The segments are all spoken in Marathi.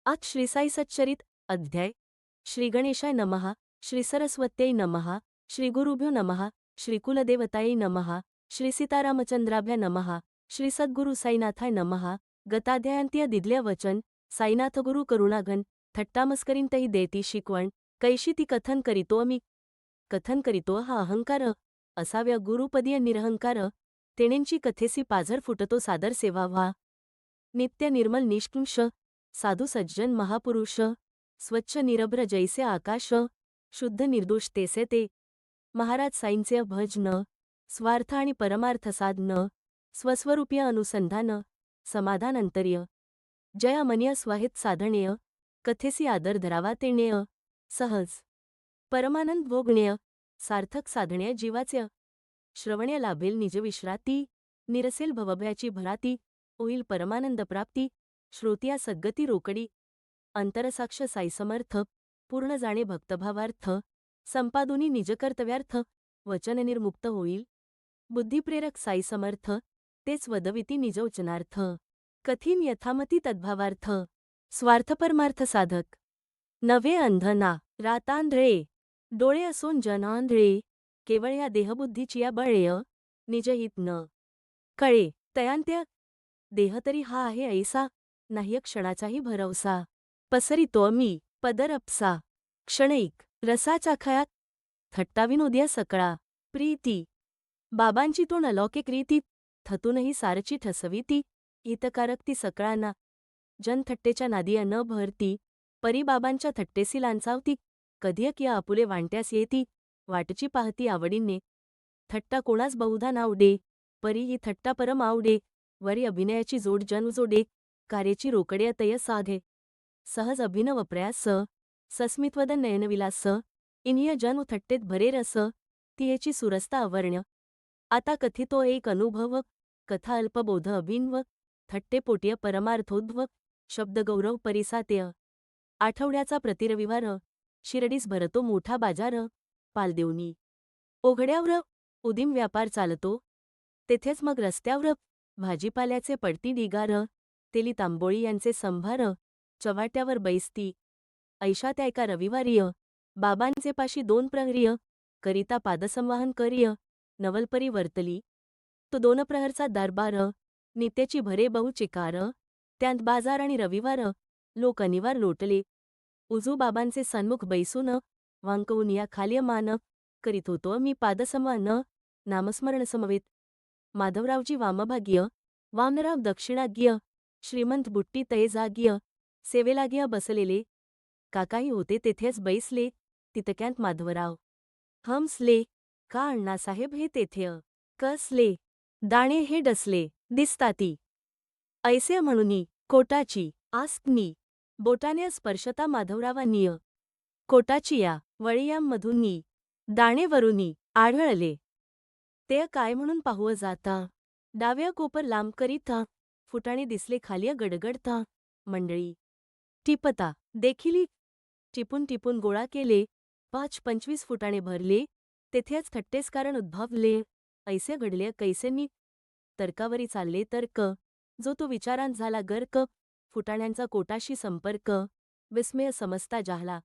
आज श्री साई सच्चरित अध्याय श्री गणेशाय नमः श्री सरस्वत्यै नमः श्री गुरुभ्यो नमः श्री कुलदेवतायै नमः श्री सीतारामचंद्राभ्या नमः श्री सद्गुरु साईनाथाय नमः गताध्यायांत्य दिदल्या वचन साईनाथ गुरु करुणाघन थट्टामस्करींतही देती शिकवण कैशी ती कथन करीतो मी कथन करीतो हा अहंकार असाव्या गुरुपदीय निरहंकार तेणेंची कथेसी पाझर फुटतो सादर सेवा व्हा नित्य निर्मल निष्कृंश साधु सज्जन महापुरुष स्वच्छ निरभ्र जैसे आकाश शुद्ध निर्दोष तेसे ते महाराज साईंचे भजन स्वार्थ आणि परमार्थ साधन स्वस्वरूपीय अनुसंधान समाधान अंतर्य जयामनीय स्वाहित साधनेय कथेसी आदर धरावा तेणेय सहज परमानंद भोगणेय सार्थक साधनेय जीवाचे श्रवण्य लाभेल निजविश्राती निरसेल भवभयाची भराती होईल परमानंद प्राप्ती श्रोतिया सद्गती रोकडी अंतरसाक्ष साई समर्थ पूर्ण जाणे भक्तभावार्थ संपादुनी निजकर्तव्यार्थ वचन निर्मुक्त होईल बुद्धिप्रेरक साई समर्थ तेच वदविती निजवचनार्थ कथीन यथामती तद्भावार्थ स्वार्थपरमार्थ साधक नवे अंधना रातांधळे डोळे असून जनांधळे केवळ या देहबुद्धीची या बळेय निजहित न कळे तयांत्य देह तरी हा आहे ऐसा नाही क्षणाचाही भरवसा पसरितो मी पदरपसा क्षणैक रसाचा खयात थट्टाविनोद्या सकळा प्रीती बाबांची तोण अलौकिक रीती थतूनही सारची ठसविती हितकारक ती सकळांना जनथट्टेच्या नादिया न भरती परी बाबांच्या थट्टेसी लांचावती कधीक या आपुले वांट्यास येती वाटची पाहती आवडीने थट्टा कोणास बहुधा नावडे परी ही थट्टा परम आवडे वरी अभिनयाची जोड जनजोडे कार्याची रोकडे अतय साधे सहज अभिनव प्रयास सस्मित्वदन नयनविलास इनिय जन थट्टेत भरे रस तियेची सुरस्ता अवर्ण्य आता कथितो एक अनुभव कथा अल्पबोध अभिन्व थट्टे पोटीय परमार्थोद्व शब्दगौरव परिसातेय आठवड्याचा प्रतिरविवार शिरडीस भरतो मोठा बाजार पालदेवनी ओघड्यावर उदीम व्यापार चालतो तेथेच मग रस्त्यावर भाजीपाल्याचे पडती ढिगार तेली तांबोळी यांचे संभार चव्हाट्यावर बैसती ऐशा त्या एका रविवारीय बाबांचे पाशी 2 प्रहरीय करिता पादसंवाहन करिय नवलपरी वर्तली तो 2 प्रहरचा दरबार नित्याची भरे बहु चिकार त्यांत बाजार आणि रविवार लोक अनिवार लोटले उजू बाबांचे सन्मुख बैसून वांकवून या खाली मान करीत होतो मी पादसंवाहन नामस्मरण समवेत माधवरावजी वामभागीय वामनराव दक्षिणाग्य श्रीमंत बुट्टी तयेजाग्य सेवेलाग्य बसलेले काकाही होते तेथेच बैसले तितक्यांत माधवराव हमसले का अण्णासाहेब हे तेथे कसले दाणे हे डसले दिसताती ऐसे म्हणूनी कोटाची आस्कनी बोटाने स्पर्शता माधवरावांनीय कोटाची या वळियांमधूननी दाणेवरूनी आढळले ते काय म्हणून पाहुव जाता डाव्या कोपर लांब करीता फुटाणे दिसले खाली गडगडता मंडळी टिपता देखिली टिपून टिपून गोळा केले 5-25 फुटाणे भरले तेथेच थट्टेस कारण उद्भवले ऐसे घडले कैसेनी तर्कावरी चालले तर्क जो तो विचारांत झाला गर्क फुटाण्यांचा कोटाशी संपर्क विस्मय समजता जाहला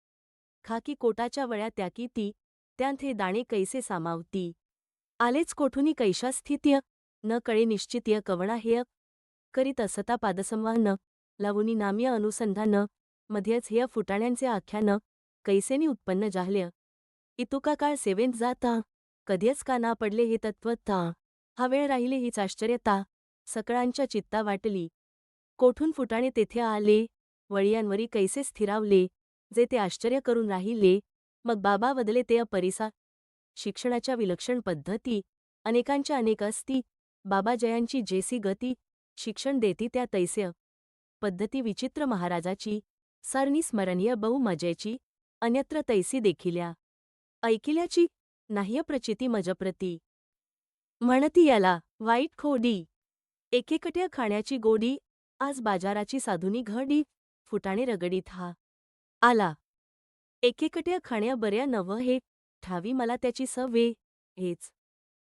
खाकी कोटाच्या वळ्या त्याकीती त्यांत हे दाणे कैसे सामावती आलेच कोठुनी कैशा स्थित्य न कळे निश्चित्य कवणा हेय करीत असता पादसंवाहन लावुनी नाम्य अनुसंधान मध्येच हेय फुटाण्यांचे आख्यान कैसेनी उत्पन्न जाहल्या इतुका काळ सेवेंत जाता कधीच का ना पडले हे तत्वता हा वेळ राहिले हीच आश्चर्यता सकळांच्या चित्ता वाटली कोठून फुटाणे तेथे आले वळियांवरी कैसे स्थिरावले जे ते आश्चर्य करून राहिले मग बाबा वदले ते अपरिसा शिक्षणाच्या विलक्षण पद्धती अनेकांच्या अनेक असती बाबा जयांची जेसी गती शिक्षण देती त्या तैस्य पद्धती विचित्र महाराजाची सरनी स्मरणीय बहु मजेची अन्यत्र तैसी देखिल्या ऐकिल्याची नाह्य प्रचिती मजप्रती म्हणती याला वाईट खोडी एकेकट्या खाण्याची गोडी आज बाजाराची साधुनी घडी फुटाणे रगडीत हा आला एकेकट्या खाण्या बऱ्या नव हे ठावी मला त्याची सवे हेच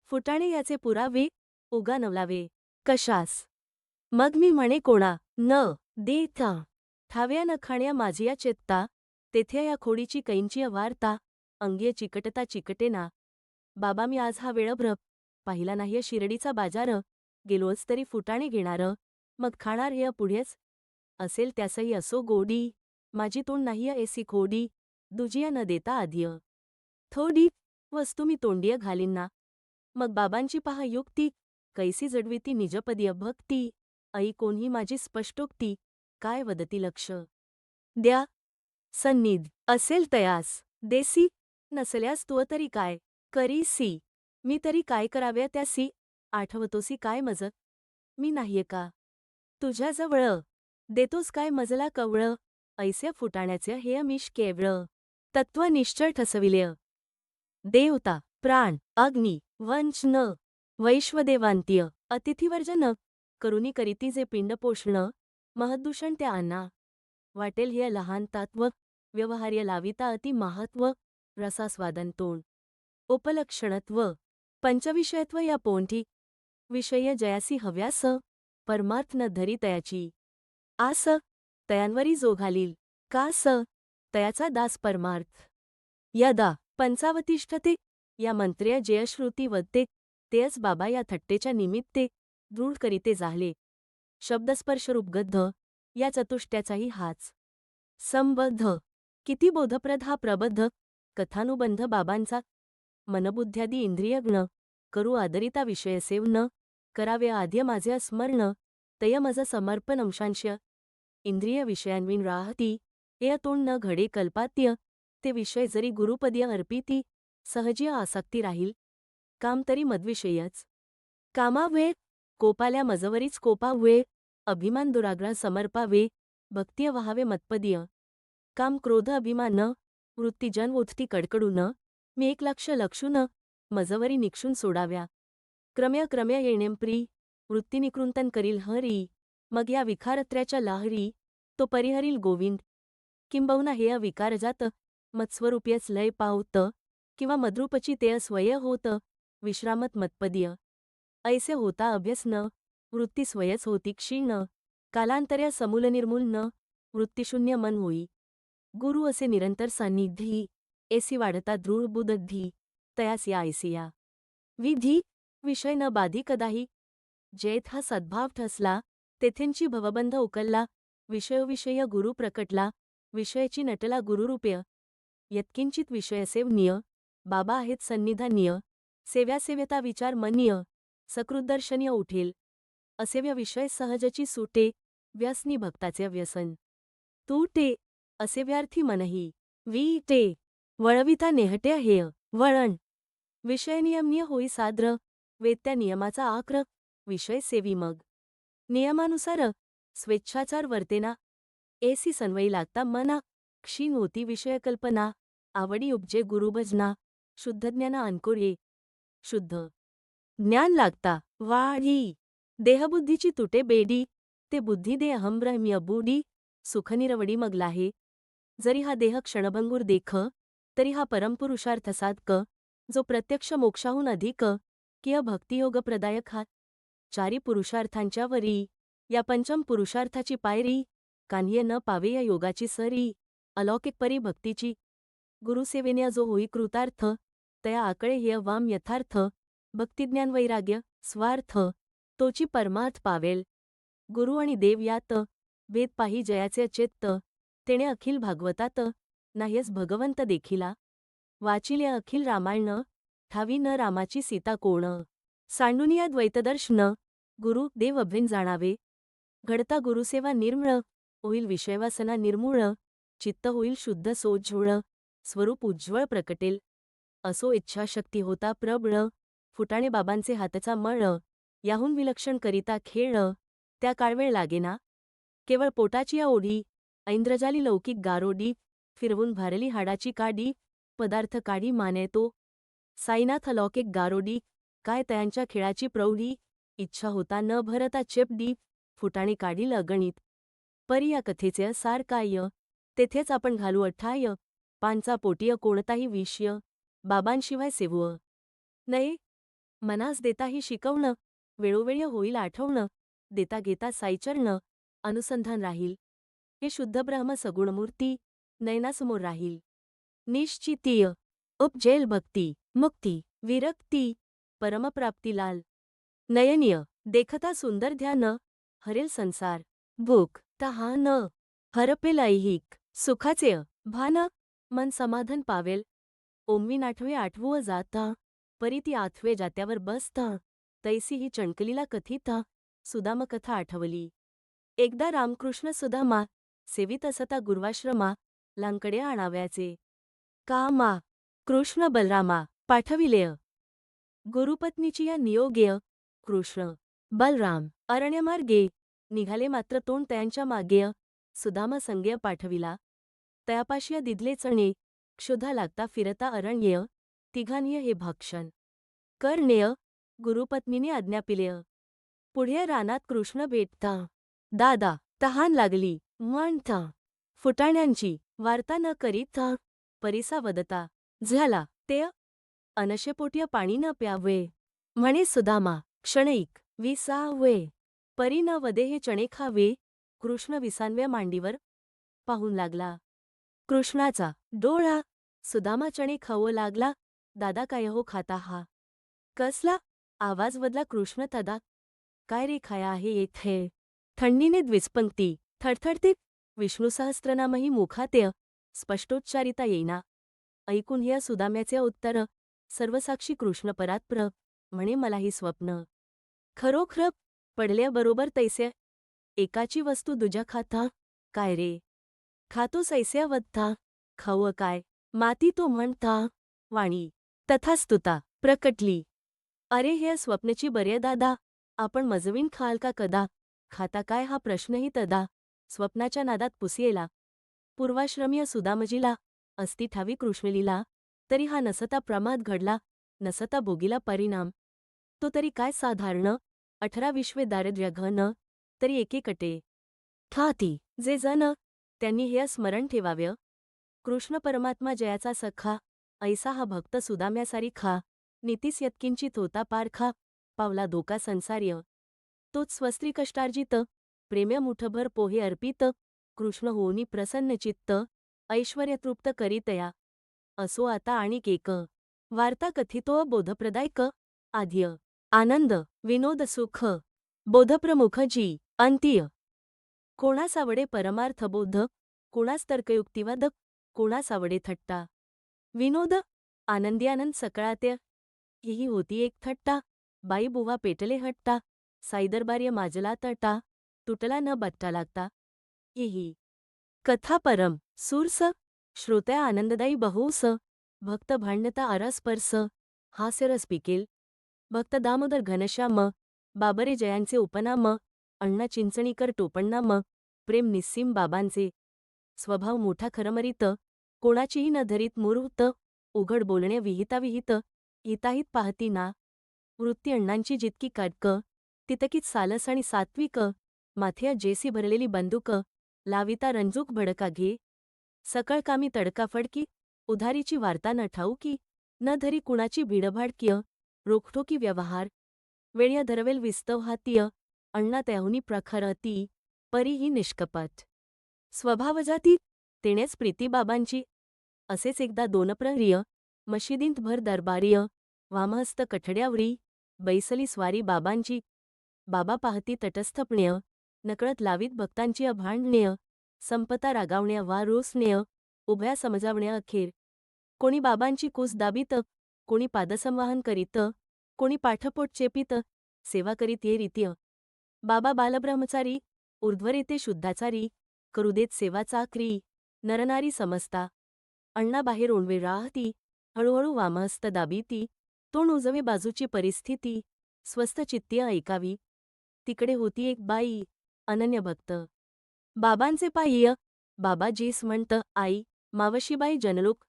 फुटाणे याचे पुरावे उगा नवलावे कशास मग मी म्हणे कोणा न देता ठाव्या न खाण्या माझिया चेत्ता, तेथे या खोडीची कैंचिय वार्ता, अंगे चिकटता चिकटेना. बाबा मी आज हा वेळभर पाहिला नाहीय शिर्डीचा बाजार, गेलोच तरी फुटाणे घेणार, मग खाणार हे पुढेच. असेल त्यासही असो गोडी, माझी तोंड नाहीय एसी खोडी, दुजिया न देता आधिय. थोडी वस्तू मी तोंडिय घालींना. मग बाबांची पहा युक्ती, कैसी जडविती निजपदीय भक्ती, ऐ कोणी माझी स्पष्टोक्ती, काय वदती लक्ष द्या. सन्निध असेल तयास देसी, नसल्यास तो तरी काय करीसी, मी तरी काय कराव्या त्यासी, आठवतोसी काय मज मी नाहीये का तुझ्याजवळ, देतोस काय मजला कवळ, ऐसे फुटाण्याचे हे अमिष केवळ, तत्व निश्चळ ठसविलेय. देवता प्राण अग्नी वंच न वैश्वदेवांत्य अतिथीवर्जन, करुनी करीती जे पिंड पोषण, महद्दूषण त्या अन्ना. वाटेल हे लहान तत्व, व्यवहार्य लाविता अति महत्व, रसास्वादन तोंड उपलक्षणत्व, पंचविषयत्व या पोंठी, विषय जयासी हव्यास, परमार्थ न धरी तयाची आस, तयांवरी जो घालील कास, तयाचा दास परमार्थ. यदा पंचावतिष्ठते या मंत्र्या जयश्रुती वदते, तेच बाबा या थट्टेच्या निमित्ते दृढ करीते जाहले. शब्दस्पर्शरूप गद्ध या चतुष्ट्याचाही हाच संबद्ध. किती बोधप्रद हा प्रबद्ध कथानुबंध बाबांचा. मनबुद्ध्यादी इंद्रियग्न करू आदरिता विषय सेवन, करावे आद्य माझे स्मरण, तय मज समर्पण अंशांश. इंद्रिय विषयांविन राहती, ए तोंड न घडे कल्पात्य, ते विषय जरी गुरुपदीय अर्पिती, सहजीय आसक्ती राहील, काम तरी मद्विषयच. कामावे कोपाल्या मजवरीच कोपावे, अभिमान दुराग्रह समर्पावे, भक्तिय वहावे मतपदीय. काम क्रोध अभिमान वृत्तीजन ओथती कडकडून, मी 1,00,000 लक्षून, मजवरी निक्षून सोडाव्या. क्रम्य क्रम्य येणेंप्री, वृत्ती निकृंतन करील हरी, मग या विखारत्र्याच्या लाहरी, तो परिहरील गोविंद. किंबहुना हे अविकारजात, मत्स्वरूपीयच लय पावत, किंवा मद्रूपची ते स्वय होत, विश्रामत मतपदीय. ऐसे होता अभ्यसन, वृत्ती स्वयच होती क्षीण, कालांतर्या समूल निर्मूल न, वृत्तिशून्य मन होई. गुरु असे निरंतर सान्निधी, एसी वाढता दृढ बुदधी, तयास या ऐसिया विधी, विषय न बाधी कदाही. जेथ हा सद्भाव ठसला, तेथेंची भवबंध उकलला, विषयोविषय गुरु प्रकटला, विषयची नटला गुरुरूपय. यत्किंचित विषयसेवनीय, बाबा आहेत सन्निधानीय, सेव्यासेव्यता विचार मनीय, सकृद्दर्शनीय उठेल. असेव्य विषय सहजची सुटे, व्यसनी भक्ताचे व्यसन तूटे, असेव्यार्थी मनही वीटे, वळविता नेहट्या हेय वळण. विषयनियमनीय होई साद्र, वेत्या नियमाचा आक्र, विषय सेवी मग नियमानुसार, स्वेच्छाचार वर्तेना. एसी सन्वयी लागता मना, क्षीण होती विषयकल्पना, आवडी उपजे गुरुभजना, शुद्धज्ञाना अंकुरे. शुद्ध ज्ञान लागता वाढी, देहबुद्धीची तुटे बेडी, ते बुद्धी दे अहंब्रह्म्य बूढी, सुखनिरवडी मग लाहे. जरी हा देह क्षणभंगूर देख, तरी हा परमपुरुषार्थ साधक, जो प्रत्यक्ष मोक्षाहून अधिक, किय भक्तियोगप्रदायक हा. चारी पुरुषार्थांच्या वरी, या पंचम पुरुषार्थाची पायरी, कान्ह्य न पावे या योगाची सरी, अलौकिक परी भक्तीची. गुरुसेवेने जो होई कृतार्थ, तया आकळे हेय वाम यथार्थ, भक्तिज्ञान वैराग्य स्वार्थ, तोची परमार्थ पावेल. गुरु आणि देव यात, भेद पाही जयाचे चेत्त, तेणे अखिल भागवतात, नाह्यस भगवंत देखिला. वाचिले अखिल रामायण, ठावी न रामाची सीता कोण. सांडुनिया द्वैतदर्शन, गुरु देव अभिन्न जाणावे. घडता गुरुसेवा निर्मळ, होईल विषयवासना निर्मूळ, चित्त होईल शुद्ध सोज्वळ, स्वरूप उज्ज्वळ प्रकटेल. असो इच्छाशक्ती होता प्रबळ, फुटाणे बाबांचे हातचा मळ, याहून विलक्षण करिता खेळ, त्या काळवेळ लागेना. केवळ पोटाची या ओढी, ऐंद्रजाली लौकिक गारोडी, फिरवून भारली हाडाची काडी, पदार्थ काढी माने तो. साईनाथ अलौकिक गारोडी, काय तयांच्या खेळाची प्रौढी, इच्छा होता न भरता चेपडी, फुटाणे काढील अगणित. परी या कथेचे सार काय, तेथेच आपण घालू अठ्ठाय, पांचा पोटीय कोणताही विषय, बाबांशिवाय सेवुअ नये. मनास देताही शिकवणं, वेळोवेळी होईल आठवणं, देता घेता साईचरण, अनुसंधान राहील. हे शुद्ध ब्रह्म सगुणमूर्ती नयनासमोर राहील. निश्चितीय उपजेल भक्ती मुक्ती विरक्ती परमप्राप्ती लाल. नयनीय देखता सुंदर ध्यान हरेल संसार. भूक तहान हरपेल ऐहिक सुखाचे भान मन समाधान पावेल. ओमवी नाठवे आठवू जाता परी ती आठवे जात्यावर बसता. तैसी ही चणकलीला कथिता सुदाम कथा आठवली. एकदा रामकृष्ण सुदामा सेवित असता गुरुवाश्रमा लांकडे आणाव्याचे. कामा कृष्ण बलरामा पाठविलेय. गुरुपत्नीची या नियोगेय कृष्ण बलराम अरण्यमार्गे निघाले मात्र तोंड तयांच्या मागेय सुदामा संगेय पाठविला. तयापाशिया दिधले चणे क्षुधा लागता फिरता अरण्येय तिघांनीय हे भक्षण करणेय गुरुपत्नीने आज्ञापिलेय. पुढे रानात कृष्ण भेटता. दादा तहान लागली म्हणता फुटाण्यांची वार्ता न करीता परिसा वदता झाला ते अनशेपोटी पाणी न प्यावे म्हणे सुदामा क्षणैक विसावे. परी न वदे हे चणे खावे. कृष्ण विसानव्या मांडीवर पाहून लागला. कृष्णाचा डोळा सुदामा चणे खावो लागला. दादा काय हो खाता हा कसला आवाज वदला कृष्ण तदा. काय रे खाया आहे येथे. थंडीने द्विजपंक्ती थडथडते. विष्णू सहस्त्रनामही मुखातेय स्पष्टोच्चारिता येईना. ऐकून ह्या सुदाम्याचे उत्तर सर्वसाक्षी कृष्ण परात्पर म्हणे मलाही स्वप्न खरोखर पडल्याबरोबर तैसे एकाची वस्तू दुजा खाता काय रे. खातो सैस्या वदता खाऊ काय माती तो म्हणता. वाणी तथास्तुता प्रकटली. अरे हे स्वप्नची बरे दादा आपण मजवीन खाल का कदा. खाता काय हा प्रश्नही तदा स्वप्नाच्या नादात पुसियेला. पूर्वाश्रमीय सुदामजीला अस्ति ठावी कृष्णलीला. तरी हा नसता प्रमाद घडला नसता भोगीला परिणाम. तो तरी काय साधारण 18-20 दारिद्र्य घन तरी एकेकटे ठाती जे जन त्यांनी हे स्मरण ठेवाव्य. कृष्ण परमात्मा जयाचा सखा ऐसा हा भक्त सुदाम्यासारी खा. नीतीस यत्किंचित होता पारखा पावला धोका संसार्य. तोच स्वस्त्री कष्टार्जित प्रेम्य मुठभर पोहे अर्पित. कृष्ण होनी प्रसन्नचित्त ऐश्वर्यतृप्त करीतया. असो आता आणिक एक वार्ता कथितो बोधप्रदायक. आद्य आनंद विनोद सुख बोधप्रमुख जी अंतिय. कोणास आवडे परमार्थबोध कोणास तर्कयुक्तिवाद कोणास आवडे थट्टा विनोद. आनंद्यानंद सकळात्य ही होती एक थट्टा. बाई बुवा पेटले हट्टा साईदरबार्य माजला तटा तुटला न बट्टा लागता. ही कथा परम सुरस श्रोत्या आनंददायी बहुस. भक्त भांडता अरसपरस हास्यरस पिकेल. भक्त दामोदर घनश्याम बाबरे जयांचे उपनाम. अण्णा चिंचणीकर टोपणनाम प्रेम निस्सीम बाबांचे. स्वभाव मोठा खरमरीत कोणाचीही न धरीत मुहूर्त. उघड बोलणे विहिताविहित हिताहित पाहती ना. वृत्ती अण्णांची जितकी काटक तितकीच सालस आणि सात्विक. माथ्या जेसी भरलेली बंदूक लाविता रंजूक भडका घे. सकळकामी तडकाफडकी उधारीची वार्ता न ठाऊकी. न धरी कुणाची भिडभाडकीय रोखठोकी व्यवहार. वेळ्या धरवेल विस्तव हातीय अण्णा त्याहुनी प्रखरती परीही निष्कपट. स्वभावजाती तेणेच प्रीती बाबांची. असेच एकदा दोनप्रहरीय मशिदींत भर दरबारीय वामहस्त कठड्यावरी बैसली स्वारी बाबांची. बाबा पाहती तटस्थपण्य नकळत लावीत भक्तांची अभांडण्य. संपता रागावण्या वा रोसण्य उभ्या समजावण्या अखेर. कोणी बाबांची कूस दाबीत कोणी पादसंवाहन करीत कोणी पाठपोट चेपीत सेवा करीत ये रीत्य. बाबा बालब्रह्मचारी ऊर्ध्वरेते शुद्धाचारी करू देत सेवा चाकरी. नरनारी समजता अण्णा बाहेर ओणवे राहती हळूहळू वामहस्त दाबीती. तोंड उजवे बाजूची परिस्थिती स्वस्थ चित्तीय ऐकावी. तिकडे होती एक बाई अनन्य भक्त बाबांचे पाय्य. बाबा जीस म्हणत आई मावशीबाई जनलोक.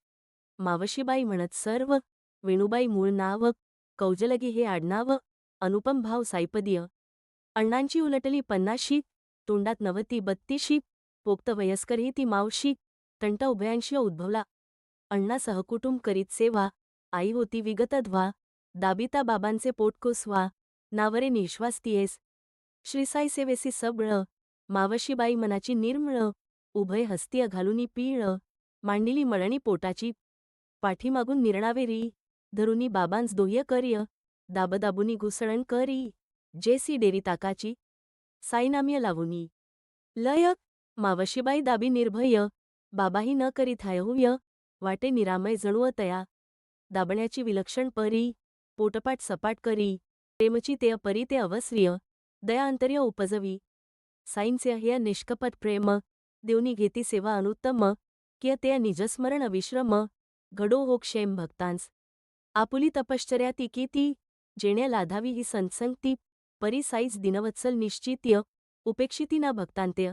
मावशीबाई म्हणत सर्व. वेणुबाई मूळ नाव कौजलगी हे आडनाव. अनुपम भाव साईपदीय. अण्णांची उलटली 50शी तोंडात 90-32शी. पोक्त वयस्करही ती मावशी. तंट उभयांशी उद्भवला. अण्णा सहकुटुंब करीत सेवा. आई होती विगतध्वा. दाबिता बाबांचे पोट कोसवा. नावरे निश्वास तियेस श्रीसाई सेवेसी सबळ. मावशीबाई मनाची निर्मळ उभय हस्तीय घालुनी पीळ मांडिली मळणी पोटाची पाठीमागून निर्णावेरी धरुनी बाबांस दोह्य कर्य दाबदाबुनी घुसळण करी जेसी डेरी ताकाची साईनाम्य लावुनी लय मावशीबाई दाबी निर्भय बाबाही न करीत हायहुय वाटे निरामय जणुअ तया दाबण्याची विलक्षण परी पोटपाट सपाट करी प्रेमची ते परी ते अवस्रिय दया अंतर्य उपजवी साईंचे हे निष्कपट प्रेम देवनी घेती सेवा अनुत्तम किय ते निजस्मरण अविश्रम घडो हो क्षेम भक्तांस आपुली तपश्चर्या ती कीती जेण्या लाधावी ही संतसंगती परी साईच दिनवत्सल निश्चित्य उपेक्षिती ना भक्तांत्य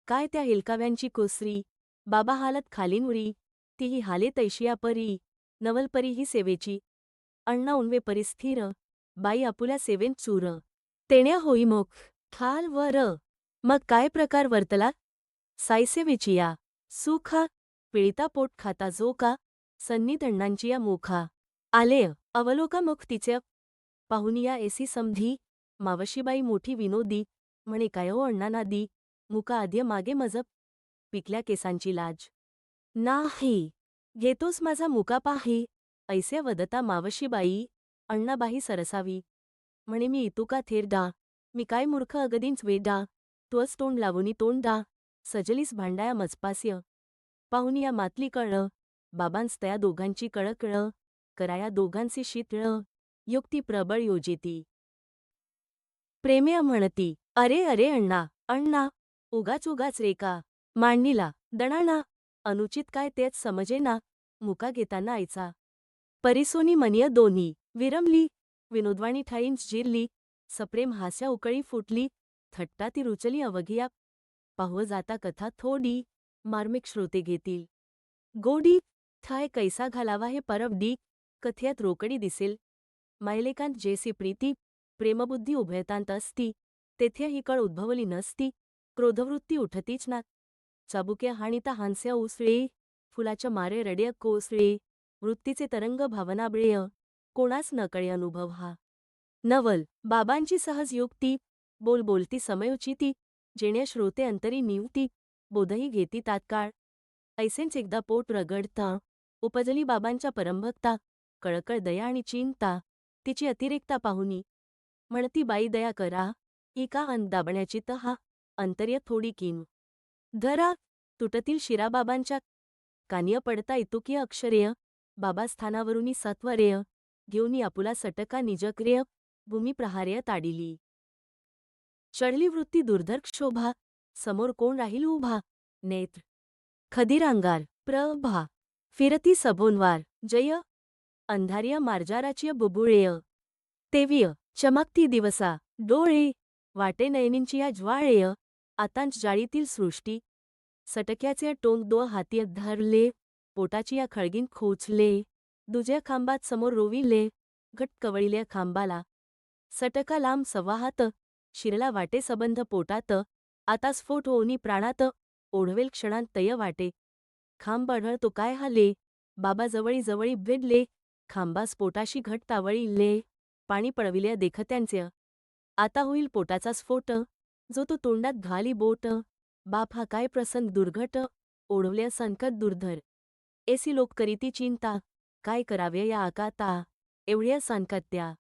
काय त्या हेलकाव्यांची कोसरी बाबा हालत खालीनुरी तीही हाले तैशिया परी नवलपरी ही सेवेची अण्णा उणवे परिस्थिर बाई आपुल्या सेवेन चूर तेण्या होई मोख खाल वर मग काय प्रकार वर्तला साईसेवेची या सुखा पिळीता पोट खाता जो का सन्नीत अण्णांची या मुखा आलेय अवलोका मुख तिचे पाहुनिया एसी समधी मावशीबाई मोठी विनोदी म्हणे काय हो अण्णांना दी मुका आद्य मागे मजप पिकल्या केसांची लाज नाही घेतोस माझा मुका पाही ऐसे वदता मावशीबाई अण्णाबाई सरसावी म्हणे मी इतुका थेरडा मी काय मूर्ख अगदींच वेडा त्वच तोंड लावुनी तोंडा सजलीस भांडाया मजपास्य पाहुनिया मातली कळलं बाबांस तया दोघांची कळकळ कराया दोघांचे शीतळ युक्ती प्रबळ योजिती प्रेम्या म्हणती अरे अरे अण्णा अण्णा उगाच उगाच रेका मांडणीला दणाणा अनुचित काय तेच समजेना मुका घेताना आईचा परिसोनी मनिय दोन्ही विरमली विनोदवाणी ठाईंच जिरली सप्रेम हास्या उकळी फुटली थट्टा ती रुचली अवघिया पाहव जाता कथा थोडी मार्मिक श्रोते घेतील गोडी ठाय कैसा घालावा हे परब डी कथ्यात रोकडी दिसेल मायलेकांत जेसी प्रीती प्रेमबुद्धी उभयतांत असती तेथे ही कळ उद्भवली नसती क्रोधवृत्ती उठतीच ना चाबुक्या हाणीता हांस्या उसळे फुलाच्या मारे रड्य कोसळे वृत्तीचे तरंग भावनाबळेय कोणास न कळे अनुभव हा नवल बाबांची सहज युक्ती बोल बोलती समयोचिती जेण्या श्रोते अंतरी निवती बोधही घेती तात्काळ ऐसेंच एकदा पोट रगडता उपजली बाबांच्या परमभक्ता कळकळ दया आणि चिंता तिची अतिरेकता पाहुनी म्हणती बाई दया करा ही का अंत दाबण्याची तहा अंतर्य थोडी कीन धरा तुटतील शिरा बाबांच्या कानिय पडता इतुकीय अक्षरेय बाबा स्थानावरुनी सत्वरेय घेऊनी आपुला सटका निजक्रिय भूमी प्रहार्य ताडिली चढली वृत्ती दुर्धर क्षोभा समोर कोण राहील उभा नेत्र खदिरांगार प्रभा फिरती सभोनवार जय अंधार्य मार्जाराचिय बुबुळेय तेविय चमकती दिवसा डोळे वाटे नयनींची या ज्वाळेय आतांच जाळीतील सृष्टी सटक्याचे टोंग दो हाती धरले पोटाची या खळगीन खोचले दुजया खांबात समोर रोविले घट कवळिल्या खांबाला सटका लांब सवाहात शिरला वाटे सबंध पोटात आता स्फोट होऊनी प्राणात ओढवेल क्षणांत तय वाटे खांब आढळ तो काय हाले बाबा जवळी जवळी भिडले खांबास पोटाशी घट तावळीले पाणी पळविल्या देखत्यांचे आता होईल पोटाचा स्फोट जो तो तोंडात घाली बोट बाप हा काय प्रसंग दुर्घट ओढवल्या संकट दुर्धर एसी लोक करीती चिंता काय करावे या आकाता एवढ्या संकट्या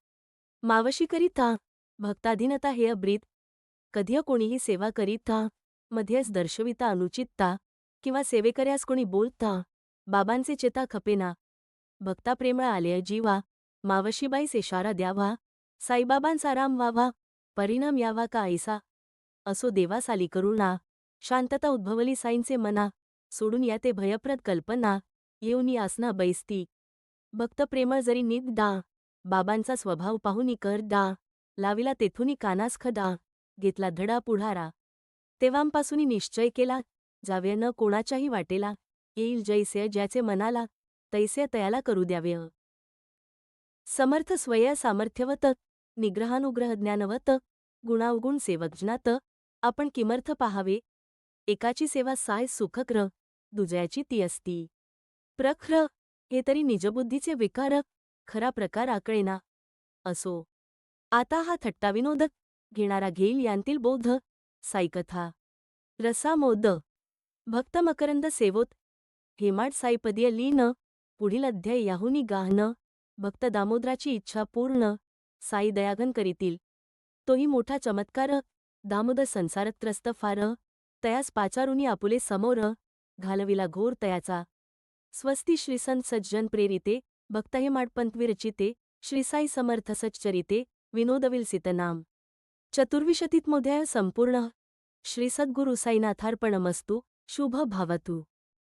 मावशी करीता भक्ताधीनता हे अब्रीत कधी कोणीही सेवा करीता मध्येच दर्शविता अनुचितता किंवा सेवेकऱ्यास कोणी बोलता बाबांचे चेता खपेना भक्ता प्रेमळ आले जीवा मावशीबाईस इशारा द्यावा साईबाबांचा राम व्हावा परिणाम यावा का ऐसा असो देवासाली करुणा शांतता उद्भवली साईंचे मना सोडून या ते भयप्रद कल्पना येऊनी आसना बैसती भक्त प्रेमळ जरी नित डा बाबांचा स्वभाव पाहुनी कर डा लाविला तेथुनी कानास खडा घेतला धडा पुढारा तेव्हांपासून निश्चय केला जावे न कोणाच्याही वाटेला येईल जैसे ज्याचे मनाला तैसे तयाला करू द्यावे समर्थ स्वय सामर्थ्यवत निग्रहानुग्रह ज्ञानवत गुणावगुण सेवकजनात आपण किमर्थ पाहावे एकाची सेवा साय सुखक्र दुजयाची ती असती प्रख्र हे तरी निजबुद्धीचे विकार खरा प्रकार आकळेना असो आता हा थट्टाविनोद घेणारा घेईल यांतील बोध साईकथा रसामोद भक्त मकरंद सेवोत हेमाड साईपदीय लीन पुढील अध्याय याहुनी गाहन भक्त दामोदराची इच्छा पूर्ण साई दयाघन करीतील तोही मोठा चमत्कार दामोदर संसारात त्रस्त फार तयास पाचारुनी आपुले समोर घालविला घोर तयाचा स्वस्ती श्रीसंत सज्जन प्रेरिते भक्त हेमाड पंत विरचिते श्री साई समर्थ सच्चरिते विनोदविलसित नाम चतुर्विशतितमोऽध्याय संपूर्ण श्री सद्गुरु साईनाथार्पणमस्तु शुभ भावतु।